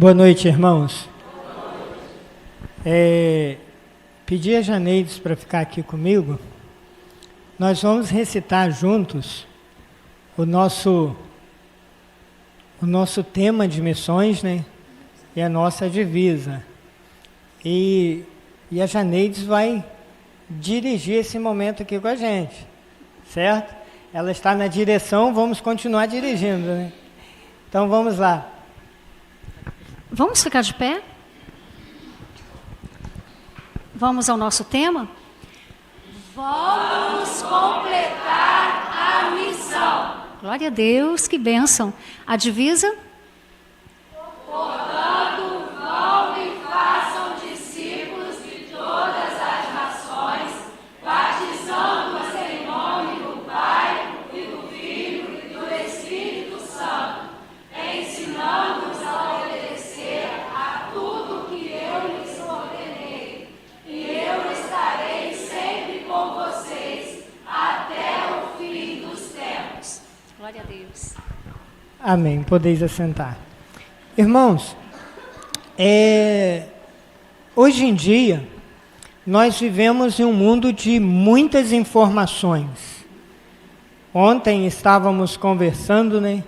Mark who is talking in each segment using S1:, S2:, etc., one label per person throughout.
S1: Boa noite, irmãos. Pedi a Janeides para ficar aqui comigo. Nós vamos recitar juntos o nosso tema de missões, né? E a nossa divisa. E a Janeides vai dirigir esse momento aqui com a gente, certo? Ela está na direção, vamos continuar dirigindo, né? Então vamos lá.
S2: Vamos ficar de pé? Vamos ao nosso tema? Vamos completar a missão. Glória a Deus, que bênção. A divisa? Portanto, vão e façam discípulos de todas as nações, batizando-os em nome do Pai, e do Filho e do Espírito Santo, ensinando-os a obedecer a tudo que eu lhes ordenei. E eu estarei sempre com vocês até o fim dos tempos. Glória a Deus.
S1: Amém. Podeis assentar. Irmãos, hoje em dia, nós vivemos em um mundo de muitas informações. Ontem estávamos conversando, né?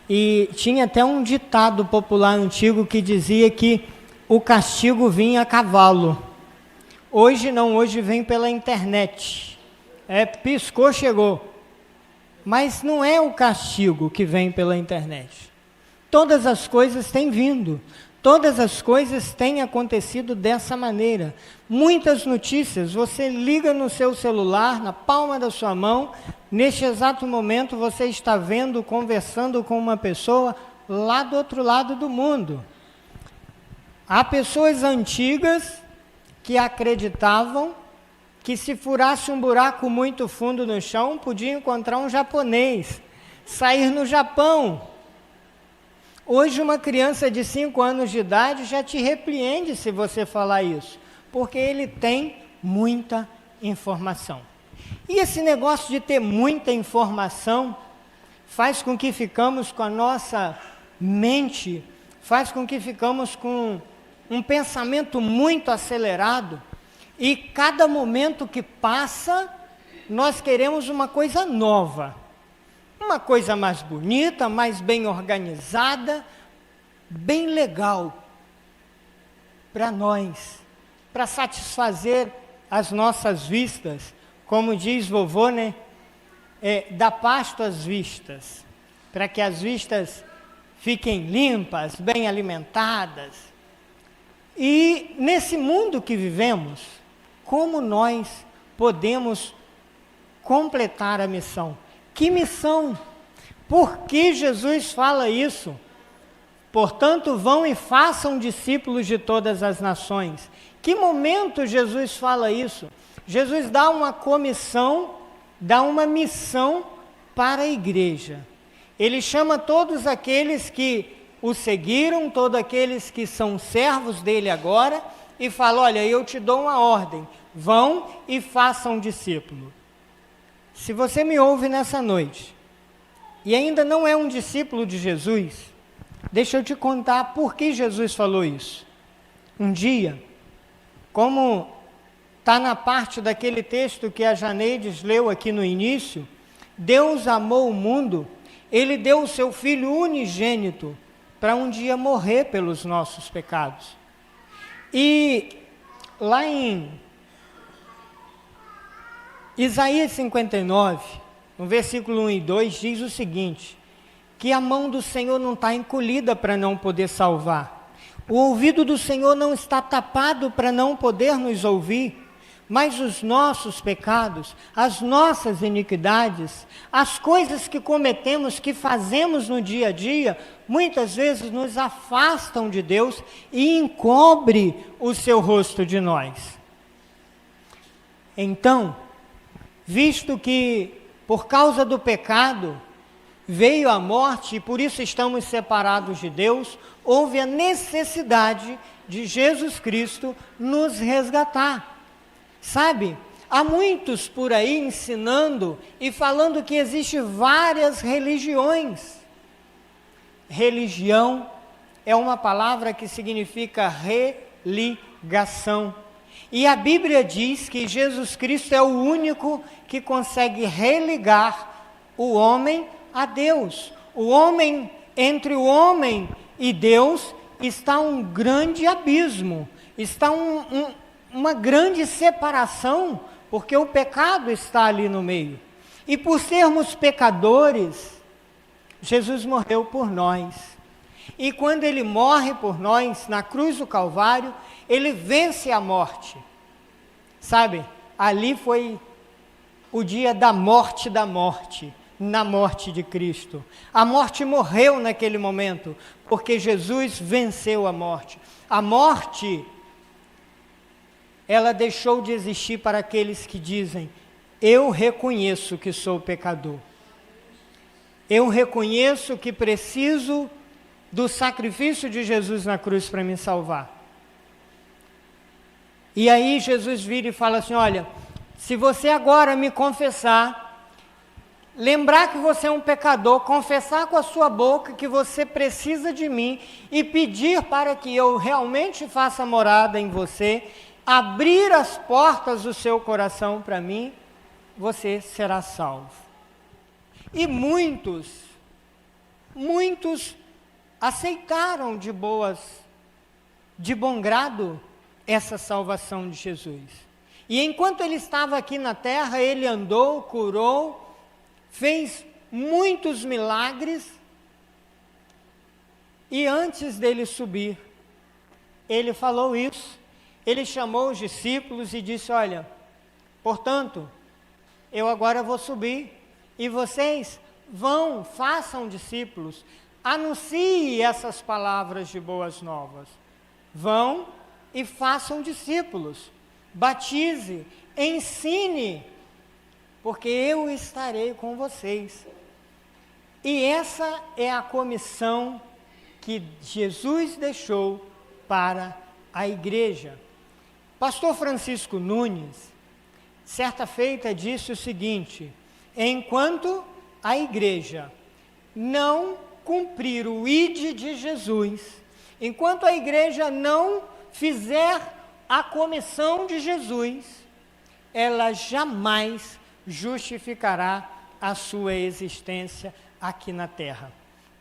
S1: E tinha até um ditado popular antigo que dizia que o castigo vinha a cavalo. Hoje não, hoje vem pela internet. Piscou, chegou. Mas não é o castigo que vem pela internet. Todas as coisas têm vindo. Todas as coisas têm acontecido dessa maneira. Muitas notícias, você liga no seu celular, na palma da sua mão, neste exato momento você está vendo, conversando com uma pessoa lá do outro lado do mundo. Há pessoas antigas que acreditavam que se furasse um buraco muito fundo no chão, podia encontrar um japonês, sair no Japão. Hoje uma criança de 5 anos de idade já te repreende se você falar isso, porque ele tem muita informação. E esse negócio de ter muita informação faz com que ficamos com a nossa mente, faz com que ficamos com um pensamento muito acelerado, e cada momento que passa, nós queremos uma coisa nova. Uma coisa mais bonita, mais bem organizada, bem legal para nós, para satisfazer as nossas vistas, como diz vovô, né? Dá pasto às vistas, para que as vistas fiquem limpas, bem alimentadas. E nesse mundo que vivemos, como nós podemos completar a missão? Que missão? Por que Jesus fala isso? Portanto, vão e façam discípulos de todas as nações. Que momento Jesus fala isso? Jesus dá uma comissão, dá uma missão para a igreja. Ele chama todos aqueles que o seguiram, todos aqueles que são servos dele agora, e fala: olha, eu te dou uma ordem, vão e façam discípulo. Se você me ouve nessa noite e ainda não é um discípulo de Jesus, deixa eu te contar por que Jesus falou isso. Um dia, como está na parte daquele texto que a Janeides leu aqui no início, Deus amou o mundo, Ele deu o seu Filho unigênito para um dia morrer pelos nossos pecados. E lá em Isaías 59, no versículo 1 e 2, diz o seguinte, que a mão do Senhor não está encolhida para não poder salvar. O ouvido do Senhor não está tapado para não poder nos ouvir, mas os nossos pecados, as nossas iniquidades, as coisas que cometemos, que fazemos no dia a dia, muitas vezes nos afastam de Deus e encobre o seu rosto de nós. Então, visto que por causa do pecado veio a morte e por isso estamos separados de Deus, houve a necessidade de Jesus Cristo nos resgatar. Sabe, há muitos por aí ensinando e falando que existem várias religiões. Religião é uma palavra que significa religação. E a Bíblia diz que Jesus Cristo é o único que consegue religar o homem a Deus. Entre o homem e Deus está um grande abismo, está uma grande separação, porque o pecado está ali no meio. E por sermos pecadores, Jesus morreu por nós. E quando ele morre por nós, na cruz do Calvário, ele vence a morte. Sabe, ali foi o dia da morte, na morte de Cristo. A morte morreu naquele momento, porque Jesus venceu a morte. A morte, ela deixou de existir para aqueles que dizem: eu reconheço que sou pecador. Eu reconheço que preciso do sacrifício de Jesus na cruz para me salvar. E aí Jesus vira e fala assim: olha, se você agora me confessar, lembrar que você é um pecador, confessar com a sua boca que você precisa de mim e pedir para que eu realmente faça morada em você, abrir as portas do seu coração para mim, você será salvo. E muitos aceitaram de bom grado essa salvação de Jesus. E enquanto ele estava aqui na terra, ele andou, curou, fez muitos milagres. E antes dele subir, ele falou isso. Ele chamou os discípulos e disse: olha, portanto, eu agora vou subir e vocês vão, façam discípulos, anuncie essas palavras de boas novas. Vão e façam discípulos, batize, ensine, porque eu estarei com vocês. E essa é a comissão que Jesus deixou para a igreja. Pastor Francisco Nunes, certa feita, disse o seguinte: enquanto a igreja não cumprir o ID de Jesus, enquanto a igreja não fizer a comissão de Jesus, ela jamais justificará a sua existência aqui na terra.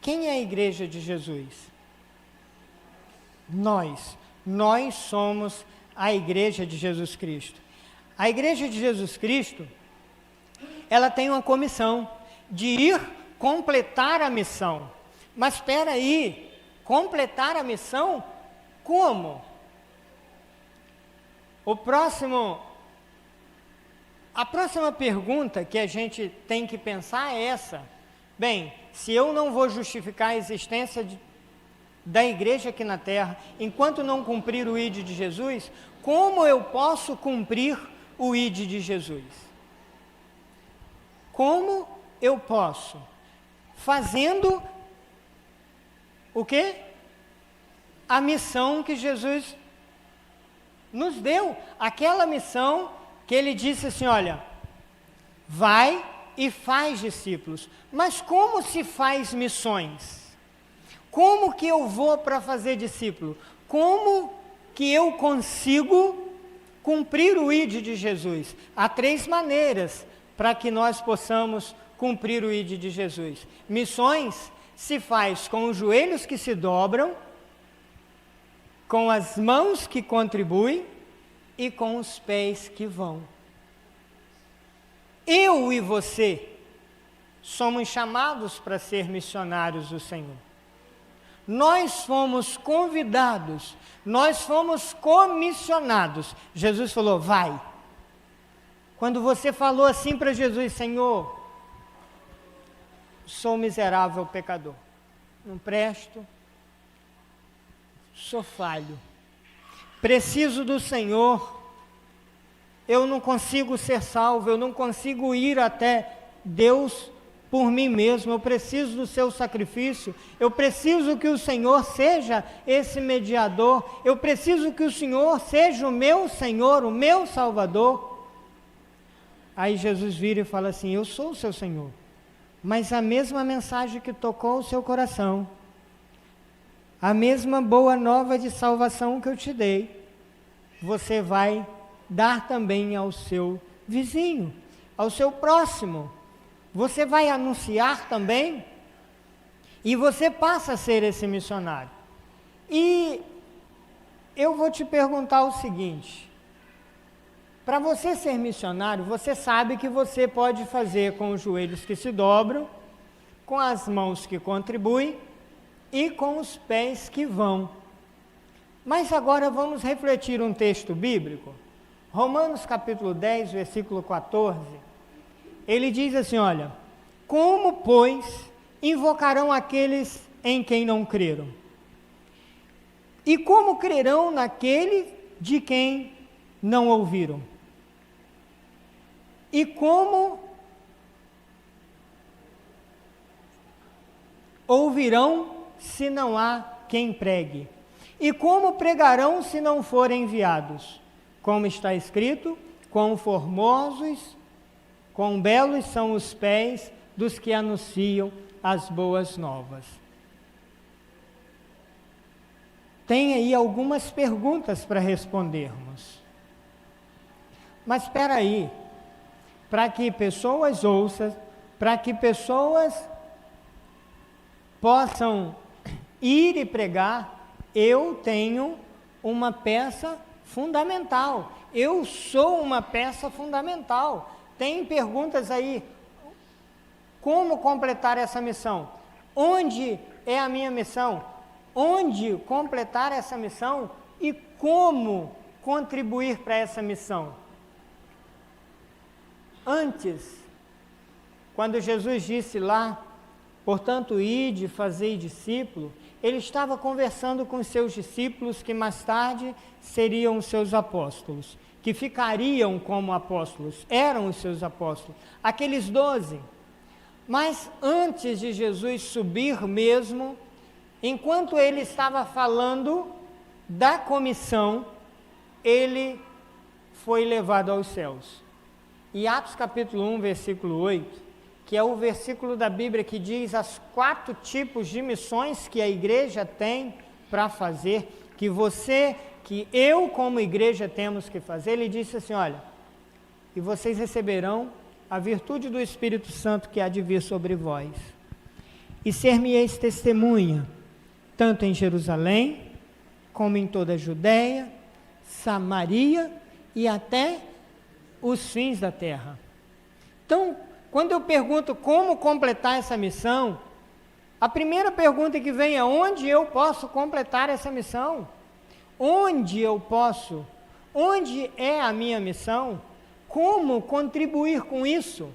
S1: Quem é a igreja de Jesus? Nós somos a igreja de Jesus Cristo. A igreja de Jesus Cristo, ela tem uma comissão de ir completar a missão. Mas espera aí, completar a missão como? A próxima pergunta que a gente tem que pensar é essa: bem, se eu não vou justificar a existência da igreja aqui na terra, enquanto não cumprir o ID de Jesus, como eu posso cumprir o ID de Jesus? Como eu posso? Fazendo o quê? A missão que Jesus nos deu, aquela missão que ele disse assim: olha, vai e faz discípulos. Mas como se faz missões? Como que eu vou para fazer discípulo? Como que eu consigo cumprir o ID de Jesus? Há 3 maneiras para que nós possamos cumprir o ID de Jesus. Missões se faz com os joelhos que se dobram, com as mãos que contribuem e com os pés que vão. Eu e você somos chamados para ser missionários do Senhor. Nós fomos convidados, nós fomos comissionados. Jesus falou: vai. Quando você falou assim para Jesus: Senhor, sou miserável pecador, não presto, sou falho, preciso do Senhor, eu não consigo ser salvo, eu não consigo ir até Deus por mim mesmo, eu preciso do seu sacrifício, eu preciso que o Senhor seja esse mediador, eu preciso que o Senhor seja o meu Senhor, o meu Salvador. Aí Jesus vira e fala assim: eu sou o seu Senhor, mas a mesma mensagem que tocou o seu coração, a mesma boa nova de salvação que eu te dei, você vai dar também ao seu vizinho, ao seu próximo. Você vai anunciar também e você passa a ser esse missionário. E eu vou te perguntar o seguinte: para você ser missionário, você sabe que você pode fazer com os joelhos que se dobram, com as mãos que contribuem e com os pés que vão. Mas agora vamos refletir um texto bíblico. Romanos capítulo 10, versículo 14. Ele diz assim, olha: como, pois, invocarão aqueles em quem não creram? E como crerão naquele de quem não ouviram? E como ouvirão se não há quem pregue? E como pregarão se não forem enviados? Como está escrito: quão formosos, quão belos são os pés dos que anunciam as boas novas. Tem aí algumas perguntas para respondermos. Mas espera aí, para que pessoas ouçam, para que pessoas possam ir e pregar, eu tenho uma peça fundamental. Eu sou uma peça fundamental. Tem perguntas aí: como completar essa missão? Onde é a minha missão? Onde completar essa missão e como contribuir para essa missão? Antes, quando Jesus disse lá, portanto, ide, fazei discípulo, ele estava conversando com os seus discípulos que mais tarde seriam os seus apóstolos, que ficariam como apóstolos, eram os seus apóstolos, aqueles 12. Mas antes de Jesus subir mesmo, enquanto ele estava falando da comissão, ele foi levado aos céus. E Atos capítulo 1, versículo 8, que é o versículo da Bíblia que diz as 4 tipos de missões que a igreja tem para fazer, que eu como igreja temos que fazer. Ele disse assim, olha: e vocês receberão a virtude do Espírito Santo que há de vir sobre vós, e ser-me-eis testemunha, tanto em Jerusalém, como em toda a Judéia, Samaria e até os fins da terra. Então, quando eu pergunto como completar essa missão, a primeira pergunta que vem é: onde eu posso completar essa missão? Onde eu posso? Onde é a minha missão? Como contribuir com isso?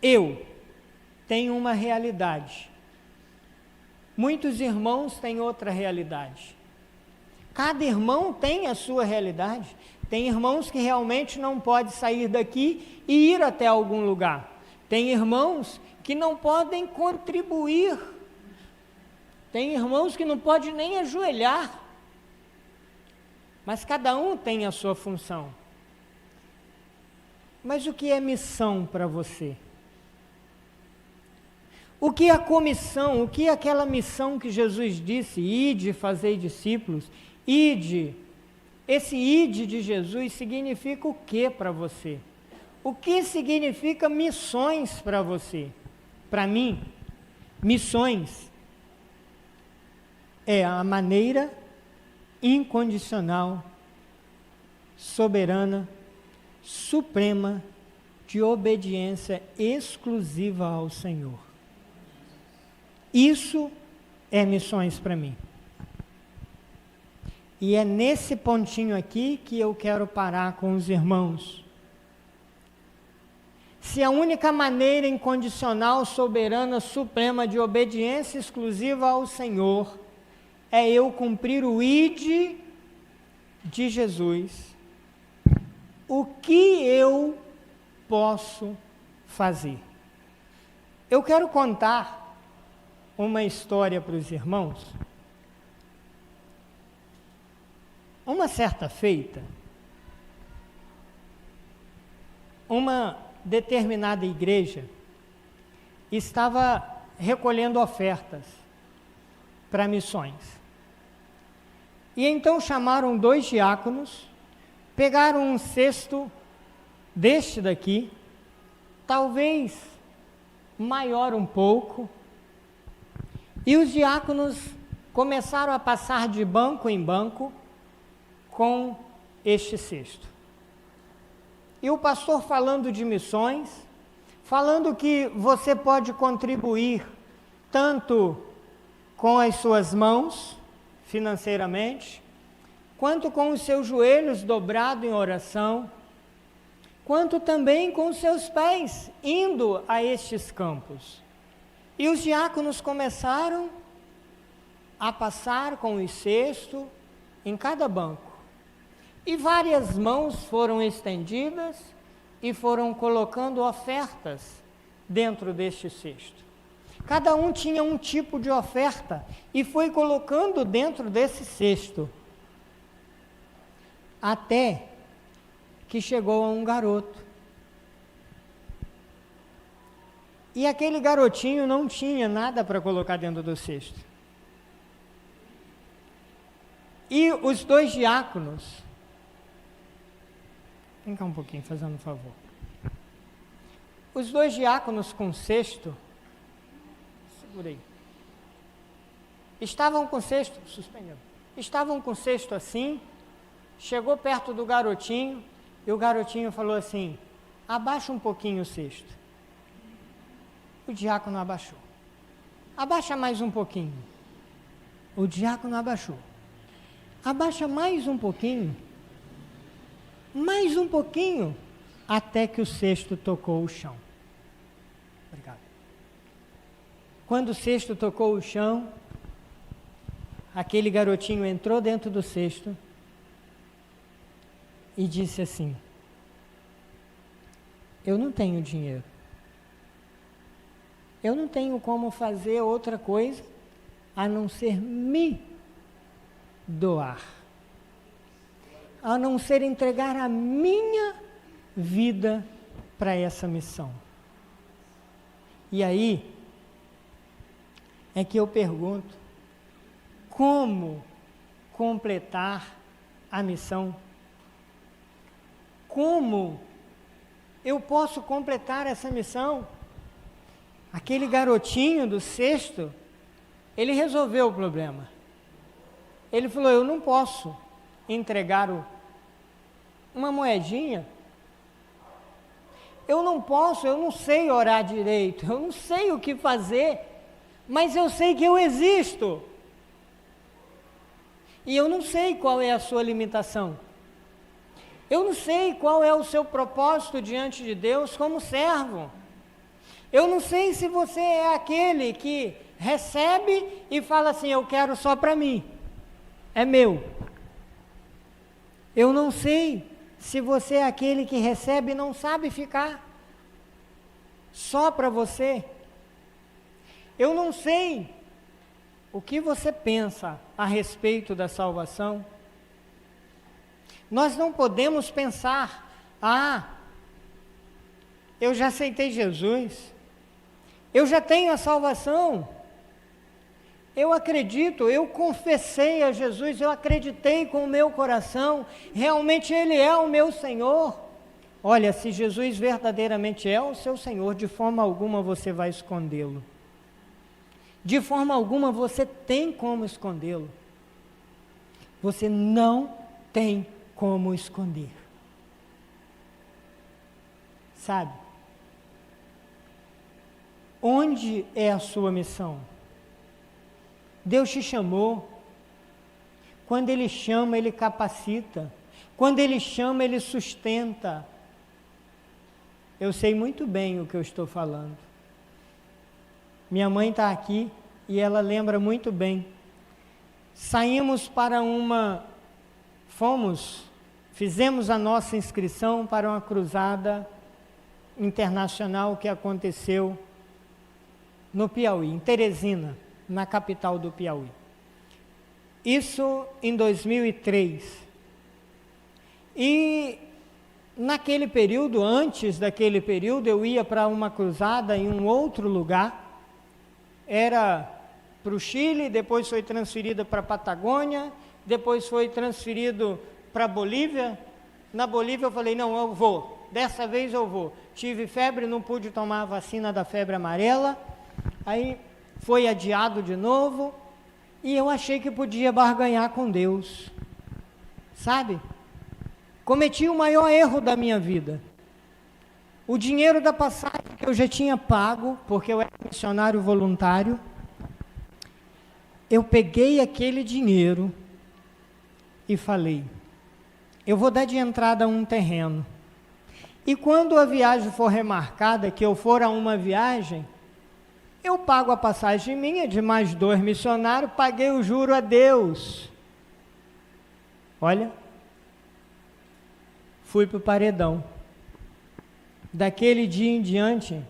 S1: Eu tenho uma realidade. Muitos irmãos têm outra realidade. Cada irmão tem a sua realidade. Tem irmãos que realmente não podem sair daqui e ir até algum lugar. Tem irmãos que não podem contribuir. Tem irmãos que não podem nem ajoelhar. Mas cada um tem a sua função. Mas o que é missão para você? O que é a comissão? O que é aquela missão que Jesus disse: ide, fazei discípulos? Ide. Esse ide de Jesus significa o que para você? O que significa missões para você? Para mim, missões é a maneira incondicional, soberana, suprema de obediência exclusiva ao Senhor. Isso é missões para mim. E é nesse pontinho aqui que eu quero parar com os irmãos. Se a única maneira incondicional, soberana, suprema de obediência exclusiva ao Senhor é eu cumprir o ide de Jesus, o que eu posso fazer? Eu quero contar uma história para os irmãos. Uma certa feita, uma determinada igreja estava recolhendo ofertas para missões. E então chamaram 2 diáconos, pegaram um cesto deste daqui, talvez maior um pouco, e os diáconos começaram a passar de banco em banco com este cesto. E o pastor falando de missões, falando que você pode contribuir tanto com as suas mãos, financeiramente, quanto com os seus joelhos dobrados em oração, quanto também com os seus pés, indo a estes campos. E os diáconos começaram a passar com o cesto em cada banco. E várias mãos foram estendidas e foram colocando ofertas dentro deste cesto. Cada um tinha um tipo de oferta e foi colocando dentro desse cesto. Até que chegou a um garoto. E aquele garotinho não tinha nada para colocar dentro do cesto. E os 2 diáconos, vem cá um pouquinho, fazendo um favor. Os 2 diáconos com cesto, segura aí, estavam com cesto, suspendendo, estavam com cesto assim, chegou perto do garotinho, e o garotinho falou assim, abaixa um pouquinho o cesto. O diácono abaixou. Abaixa mais um pouquinho. O diácono abaixou. Abaixa mais um pouquinho. Mais um pouquinho, até que o cesto tocou o chão. Obrigado. Quando o cesto tocou o chão, aquele garotinho entrou dentro do cesto e disse assim, eu não tenho dinheiro. Eu não tenho como fazer outra coisa a não ser me doar. A não ser entregar a minha vida para essa missão. E aí é que eu pergunto, como completar a missão? Como eu posso completar essa missão? Aquele garotinho do cesto, ele resolveu o problema. Ele falou, eu não posso entregar uma moedinha. Eu não posso, eu não sei orar direito, eu não sei o que fazer, mas eu sei que eu existo. E eu não sei qual é a sua limitação. Eu não sei qual é o seu propósito diante de Deus como servo. Eu não sei se você é aquele que recebe e fala assim, eu quero só para mim, é meu. Eu não sei se você é aquele que recebe e não sabe ficar só para você. Eu não sei o que você pensa a respeito da salvação. Nós não podemos pensar, eu já aceitei Jesus, eu já tenho a salvação, eu acredito, eu confessei a Jesus, eu acreditei com o meu coração, realmente Ele é o meu Senhor. Olha, se Jesus verdadeiramente é o seu Senhor, de forma alguma você vai escondê-lo. De forma alguma você tem como escondê-lo. Você não tem como esconder. Sabe? Onde é a sua missão? Deus te chamou. Quando Ele chama, Ele capacita. Quando Ele chama, Ele sustenta. Eu sei muito bem o que eu estou falando. Minha mãe está aqui e ela lembra muito bem. Saímos para fizemos a nossa inscrição para uma cruzada internacional que aconteceu no Piauí, em Teresina, na capital do Piauí. Isso em 2003. E naquele período, antes daquele período, eu ia para uma cruzada em um outro lugar, era para o Chile, depois foi transferida para a Patagônia, depois foi transferido para a Bolívia. Na Bolívia eu falei, não, eu vou, dessa vez eu vou. Tive febre, não pude tomar a vacina da febre amarela, aí foi adiado de novo, e eu achei que podia barganhar com Deus, sabe? Cometi o maior erro da minha vida. O dinheiro da passagem que eu já tinha pago, porque eu era missionário voluntário, eu peguei aquele dinheiro e falei, eu vou dar de entrada um terreno. E quando a viagem for remarcada, que eu for a uma viagem, eu pago a passagem minha de mais 2 missionários, paguei o juro a Deus. Olha, fui para o paredão. Daquele dia em diante,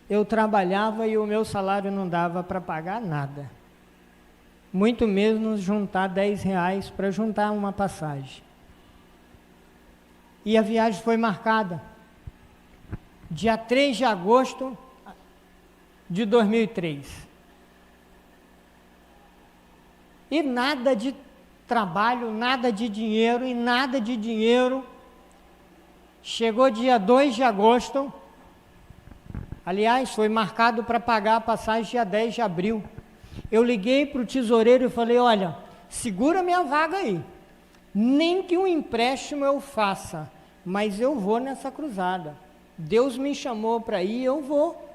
S1: eu trabalhava e o meu salário não dava para pagar nada. Muito menos juntar R$10 para juntar uma passagem. E a viagem foi marcada. Dia 3 de agosto de 2003. E nada de trabalho, nada de dinheiro e nada de dinheiro. Chegou dia 2 de agosto, aliás, foi marcado para pagar a passagem dia 10 de abril. Eu liguei para o tesoureiro e falei, olha, segura minha vaga aí, nem que um empréstimo eu faça, mas eu vou nessa cruzada. Deus me chamou para ir, eu vou.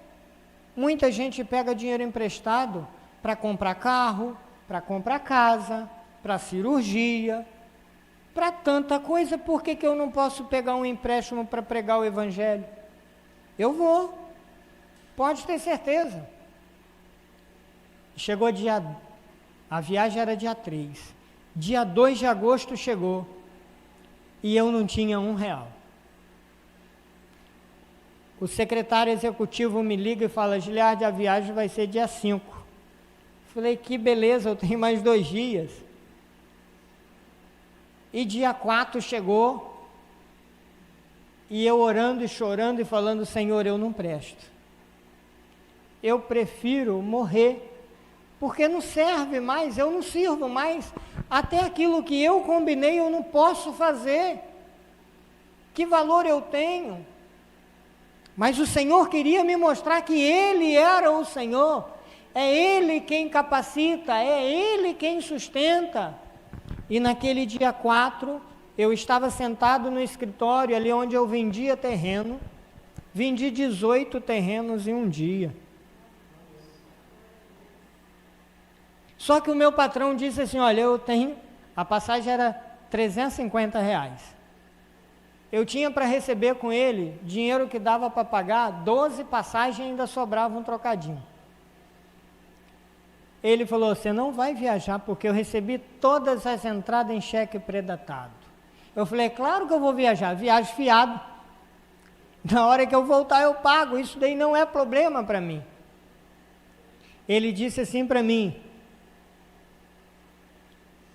S1: Muita gente pega dinheiro emprestado para comprar carro, para comprar casa, para cirurgia, para tanta coisa. Por que eu não posso pegar um empréstimo para pregar o evangelho? Eu vou, pode ter certeza. Chegou a viagem era dia 3, dia 2 de agosto chegou, e eu não tinha R$1. O secretário executivo me liga e fala, Giliardi, a viagem vai ser dia 5. Falei, que beleza, eu tenho mais 2 dias. E dia 4 chegou, e eu orando e chorando e falando, Senhor, eu não presto. Eu prefiro morrer, porque não serve mais, eu não sirvo mais. Até aquilo que eu combinei eu não posso fazer. Que valor eu tenho? Mas o Senhor queria me mostrar que Ele era o Senhor. É Ele quem capacita, é Ele quem sustenta. E naquele dia 4, eu estava sentado no escritório, ali onde eu vendia terreno. Vendi 18 terrenos em um dia. Só que o meu patrão disse assim, olha, a passagem era R$350. Eu tinha para receber com ele dinheiro que dava para pagar 12 passagens e ainda sobrava um trocadinho. Ele falou, você não vai viajar porque eu recebi todas as entradas em cheque pré-datado. Eu falei, claro que eu vou viajar, viagem fiado. Na hora que eu voltar eu pago, isso daí não é problema para mim. Ele disse assim para mim,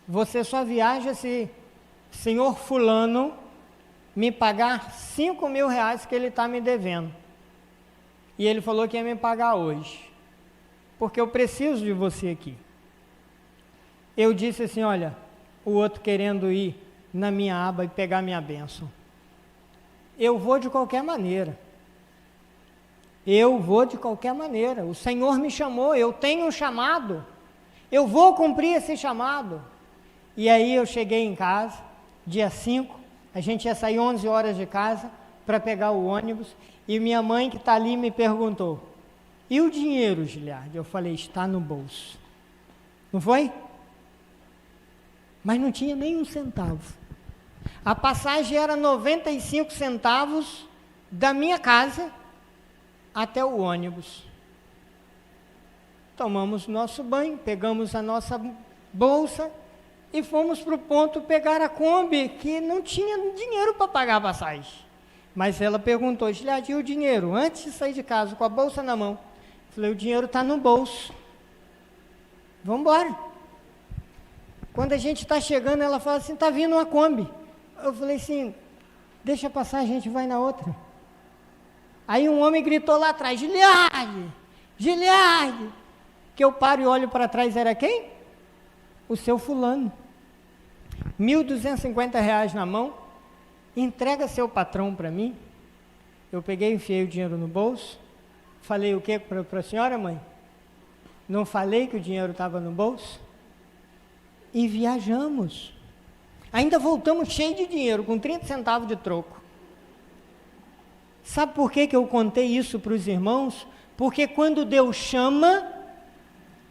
S1: você só viaja se senhor fulano me pagar R$5.000 que ele está me devendo. E ele falou que ia me pagar hoje, porque eu preciso de você aqui. Eu disse assim, olha, o outro querendo ir na minha aba e pegar minha bênção. Eu vou de qualquer maneira. Eu vou de qualquer maneira. O Senhor me chamou, eu tenho um chamado. Eu vou cumprir esse chamado. E aí eu cheguei em casa, dia 5, a gente ia sair 11 horas de casa para pegar o ônibus, e minha mãe que está ali me perguntou, e o dinheiro, Giliardi? Eu falei, está no bolso. Não foi? Mas não tinha nem um centavo. A passagem era 95 centavos da minha casa até o ônibus. Tomamos nosso banho, pegamos a nossa bolsa e fomos para o ponto pegar a Kombi, que não tinha dinheiro para pagar a passagem. Mas ela perguntou, Giliardi, e o dinheiro? Antes de sair de casa, com a bolsa na mão. Falei, o dinheiro está no bolso. Vamos embora. Quando a gente está chegando, ela fala assim, está vindo uma Kombi. Eu falei assim, deixa passar, a gente vai na outra. Aí um homem gritou lá atrás, Giliardi, Giliardi. que eu paro e olho para trás, era quem? O seu fulano. R$ 1.250 na mão, entrega seu patrão para mim. Eu peguei, enfiei o dinheiro no bolso, falei o que para a senhora, mãe? Não falei que o dinheiro estava no bolso? E viajamos. Ainda voltamos cheio de dinheiro, com 30 centavos de troco. Sabe por que eu contei isso para os irmãos? Porque quando Deus chama,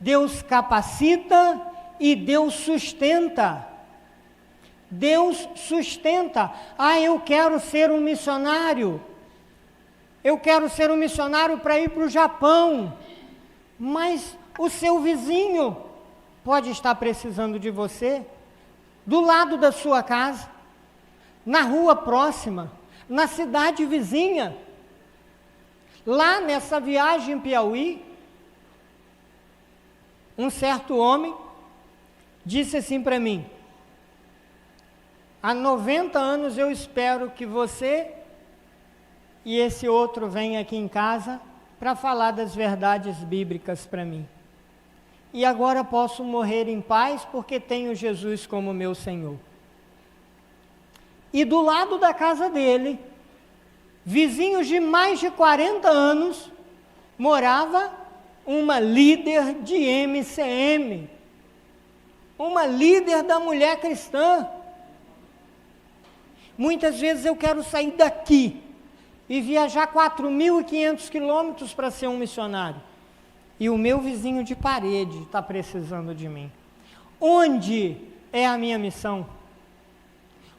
S1: Deus capacita e Deus sustenta. Deus sustenta. Ah, eu quero ser um missionário. Eu quero ser um missionário para ir para o Japão. Mas o seu vizinho pode estar precisando de você, do lado da sua casa, na rua próxima, na cidade vizinha. Lá nessa viagem em Piauí, um certo homem disse assim para mim: há 90 anos eu espero que você e esse outro venham aqui em casa para falar das verdades bíblicas para mim. E agora posso morrer em paz porque tenho Jesus como meu Senhor. E do lado da casa dele, vizinhos de mais de 40 anos, morava uma líder de MCM, uma líder da mulher cristã. Muitas vezes eu quero sair daqui e viajar 4.500 quilômetros para ser um missionário. E o meu vizinho de parede está precisando de mim. Onde é a minha missão?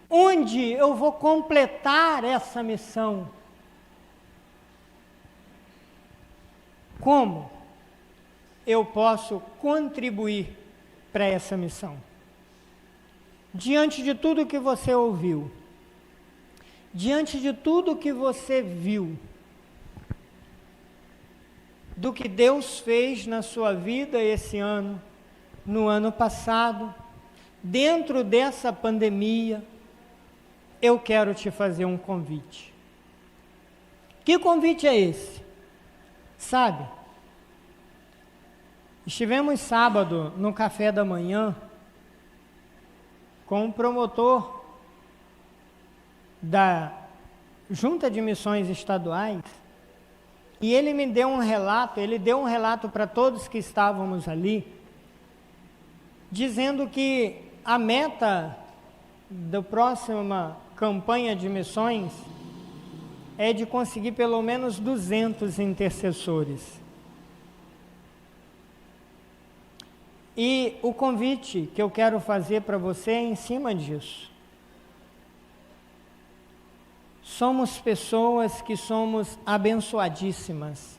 S1: Onde eu vou completar essa missão? Como eu posso contribuir para essa missão? Diante de tudo que você ouviu, diante de tudo que você viu, do que Deus fez na sua vida esse ano, no ano passado, dentro dessa pandemia, eu quero te fazer um convite. Que convite é esse? Sabe, estivemos sábado no café da manhã com um promotor da Junta de Missões Estaduais, e ele me deu um relato, ele deu um relato para todos que estávamos ali, dizendo que a meta da próxima campanha de missões é de conseguir pelo menos 200 intercessores. E o convite que eu quero fazer para você é em cima disso. Somos pessoas que somos abençoadíssimas.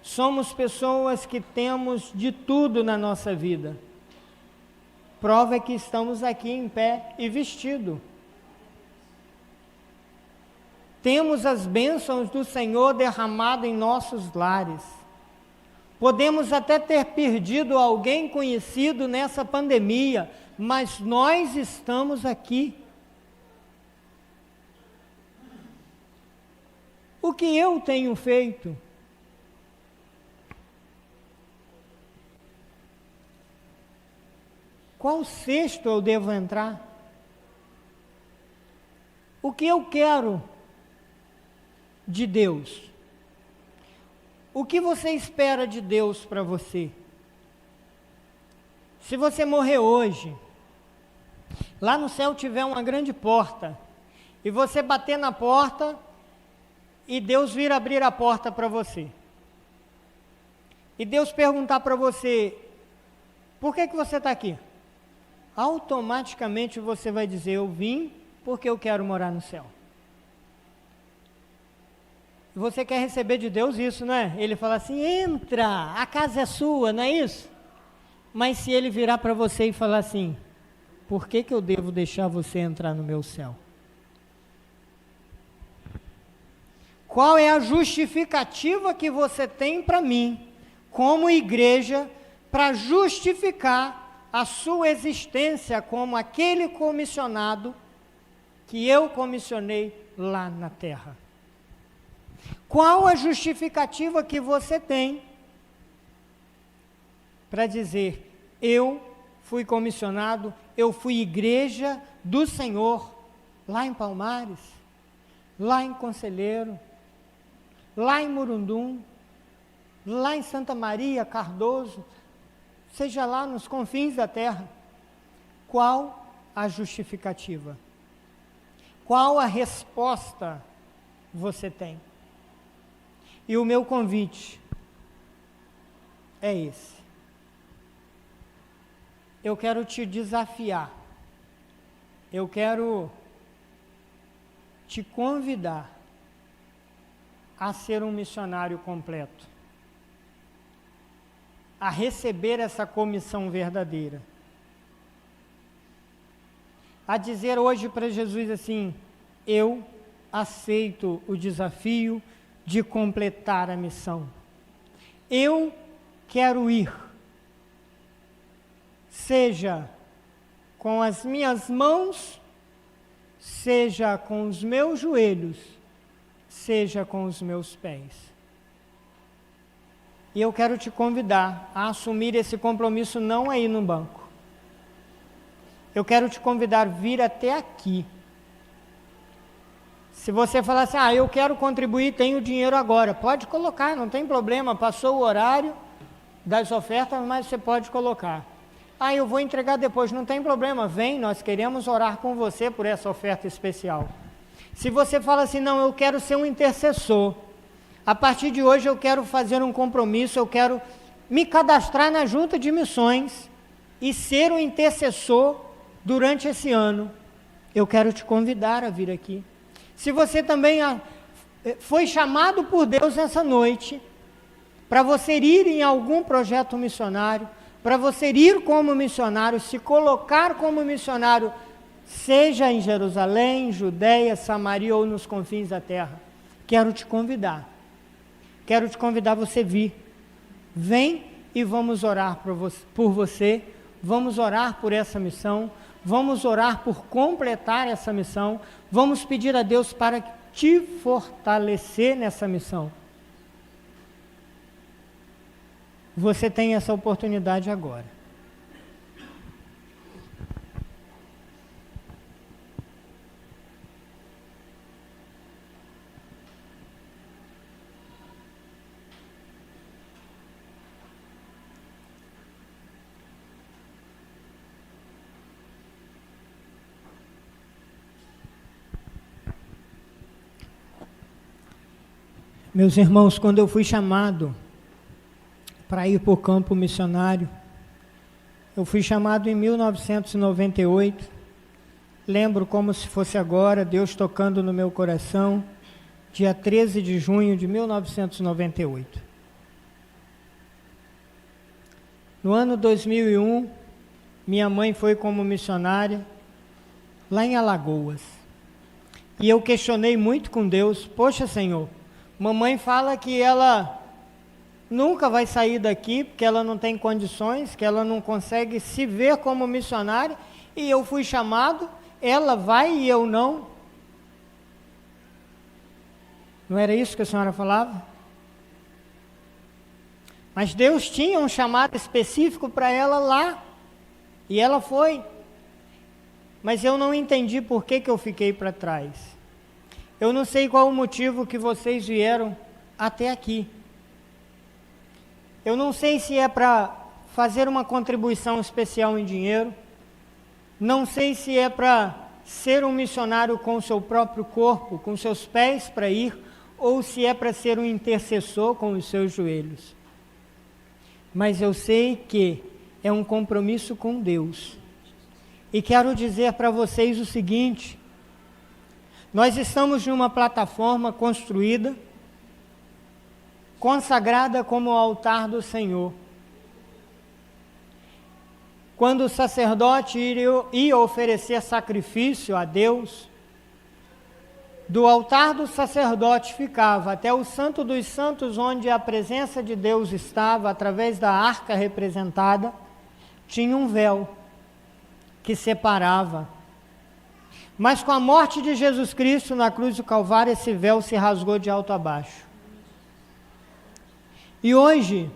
S1: Somos pessoas que temos de tudo na nossa vida. Prova é que estamos aqui em pé e vestido. Temos as bênçãos do Senhor derramadas em nossos lares. Podemos até ter perdido alguém conhecido nessa pandemia, mas nós estamos aqui. O que eu tenho feito? Qual cesto eu devo entrar? O que eu quero de Deus? O que você espera de Deus para você? Se você morrer hoje, lá no céu tiver uma grande porta, e você bater na porta, e Deus vir abrir a porta para você, e Deus perguntar para você: por que você está aqui? Automaticamente você vai dizer: eu vim porque eu quero morar no céu. E você quer receber de Deus isso, não é? Ele fala assim: entra, a casa é sua, não é isso? Mas se ele virar para você e falar assim: por que eu devo deixar você entrar no meu céu? Qual é a justificativa que você tem para mim, como igreja, para justificar a sua existência como aquele comissionado que eu comissionei lá na terra? Qual a justificativa que você tem para dizer: eu fui comissionado, eu fui igreja do Senhor, lá em Palmares, lá em Conselheiro, lá em Murundum, lá em Santa Maria, Cardoso, seja lá nos confins da terra. Qual a justificativa? Qual a resposta você tem? E o meu convite é esse. Eu quero te desafiar, eu quero te convidar a ser um missionário completo, a receber essa comissão verdadeira, a dizer hoje para Jesus assim: eu aceito o desafio de completar a missão, eu quero ir, seja com as minhas mãos, seja com os meus joelhos, seja com os meus pés. E eu quero te convidar a assumir esse compromisso, não aí no banco. Eu quero te convidar a vir até aqui. Se você falar assim: eu quero contribuir, tenho dinheiro agora, pode colocar, não tem problema, passou o horário das ofertas, mas você pode colocar. Eu vou entregar depois, não tem problema, vem, nós queremos orar com você por essa oferta especial. Se você fala assim: não, eu quero ser um intercessor, a partir de hoje eu quero fazer um compromisso, eu quero me cadastrar na junta de missões e ser um intercessor durante esse ano, eu quero te convidar a vir aqui. Se você também foi chamado por Deus nessa noite, para você ir em algum projeto missionário, para você ir como missionário, se colocar como missionário, seja em Jerusalém, Judeia, Samaria ou nos confins da terra, quero te convidar a você vir. Vem e vamos orar por você, vamos orar por essa missão, vamos orar por completar essa missão, vamos pedir a Deus para te fortalecer nessa missão. Você tem essa oportunidade agora. Meus irmãos, quando eu fui chamado para ir para o campo missionário, eu fui chamado em 1998, lembro como se fosse agora, Deus tocando no meu coração, dia 13 de junho de 1998. No ano 2001, minha mãe foi como missionária lá em Alagoas, e eu questionei muito com Deus: poxa, Senhor, mamãe fala que ela nunca vai sair daqui, porque ela não tem condições, que ela não consegue se ver como missionária, e eu fui chamado, ela vai e eu não. Não era isso que a senhora falava? Mas Deus tinha um chamado específico para ela lá, e ela foi. Mas eu não entendi por que eu fiquei para trás. Eu não sei qual o motivo que vocês vieram até aqui. Eu não sei se é para fazer uma contribuição especial em dinheiro, não sei se é para ser um missionário com o seu próprio corpo, com seus pés para ir, ou se é para ser um intercessor com os seus joelhos. Mas eu sei que é um compromisso com Deus. E quero dizer para vocês o seguinte: nós estamos numa plataforma construída, consagrada como o altar do Senhor. Quando o sacerdote ia oferecer sacrifício a Deus, do altar do sacerdote ficava até o Santo dos Santos, onde a presença de Deus estava, através da arca representada, tinha um véu que separava. Mas com a morte de Jesus Cristo na cruz do Calvário, esse véu se rasgou de alto a baixo. E hoje,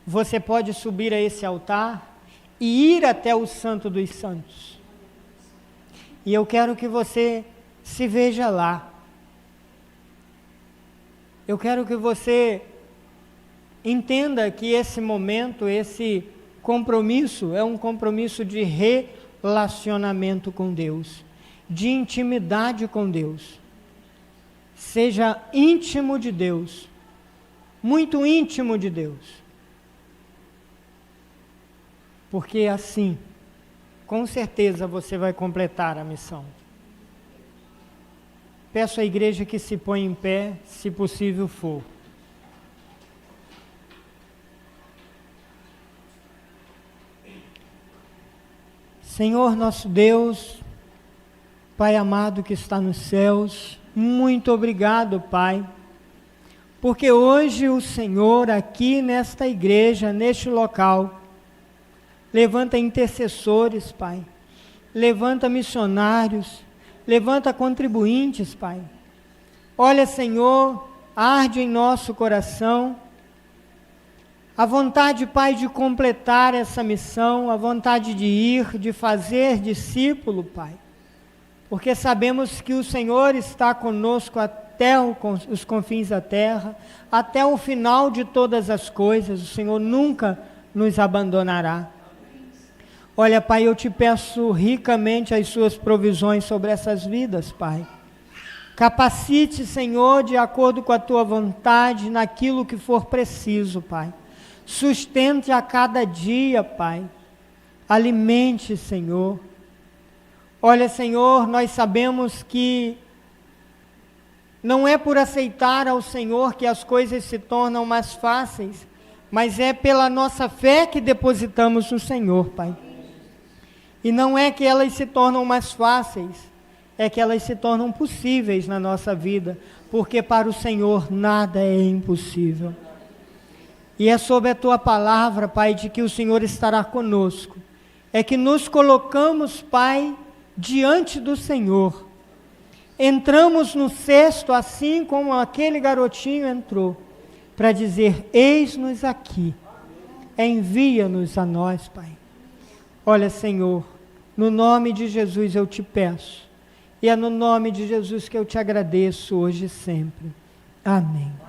S1: você pode subir a esse altar e ir até o Santo dos Santos. E eu quero que você se veja lá. Eu quero que você entenda que esse momento, esse compromisso, é um compromisso de relacionamento com Deus, de intimidade com Deus. Seja íntimo de Deus, muito íntimo de Deus. Porque assim, com certeza você vai completar a missão. Peço à igreja que se ponha em pé, se possível for. Senhor nosso Deus, Pai amado que está nos céus, muito obrigado, Pai, porque hoje o Senhor aqui nesta igreja, neste local, levanta intercessores, Pai, levanta missionários, levanta contribuintes, Pai. Olha, Senhor, arde em nosso coração a vontade, Pai, de completar essa missão, a vontade de ir, de fazer discípulo, Pai. Porque sabemos que o Senhor está conosco até os confins da terra, até o final de todas as coisas. O Senhor nunca nos abandonará. Olha, Pai, eu te peço ricamente as suas provisões sobre essas vidas, Pai. Capacite, Senhor, de acordo com a tua vontade, naquilo que for preciso, Pai. Sustente a cada dia, Pai. Alimente, Senhor. Olha, Senhor, nós sabemos que não é por aceitar ao Senhor que as coisas se tornam mais fáceis, mas é pela nossa fé que depositamos no Senhor, Pai. E não é que elas se tornam mais fáceis, é que elas se tornam possíveis na nossa vida, porque para o Senhor nada é impossível. E é sob a tua palavra, Pai, de que o Senhor estará conosco. É que nos colocamos, Pai, diante do Senhor. Entramos no cesto assim como aquele garotinho entrou, para dizer: eis-nos aqui, envia-nos a nós, Pai. Olha, Senhor, no nome de Jesus eu te peço, e é no nome de Jesus que eu te agradeço hoje e sempre. Amém.